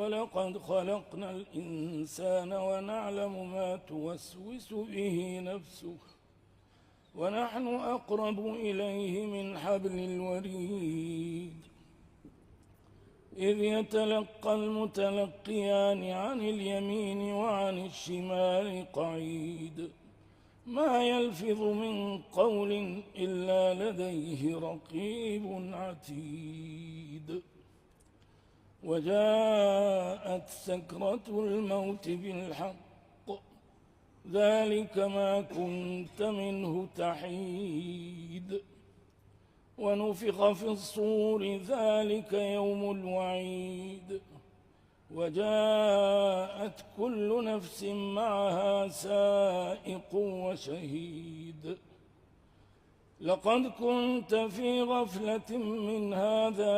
ولقد خلقنا الإنسان ونعلم ما توسوس به نفسه ونحن أقرب إليه من حبل الوريد إذ يتلقى المتلقيان عن اليمين وعن الشمال قعيد ما يلفظ من قول إلا لديه رقيب عتيد وجاءت سكرة الموت بالحق ذلك ما كنت منه تحيد ونفخ في الصور ذلك يوم الوعيد وجاءت كل نفس معها سائق وشهيد لقد كنت في غفلة من هذا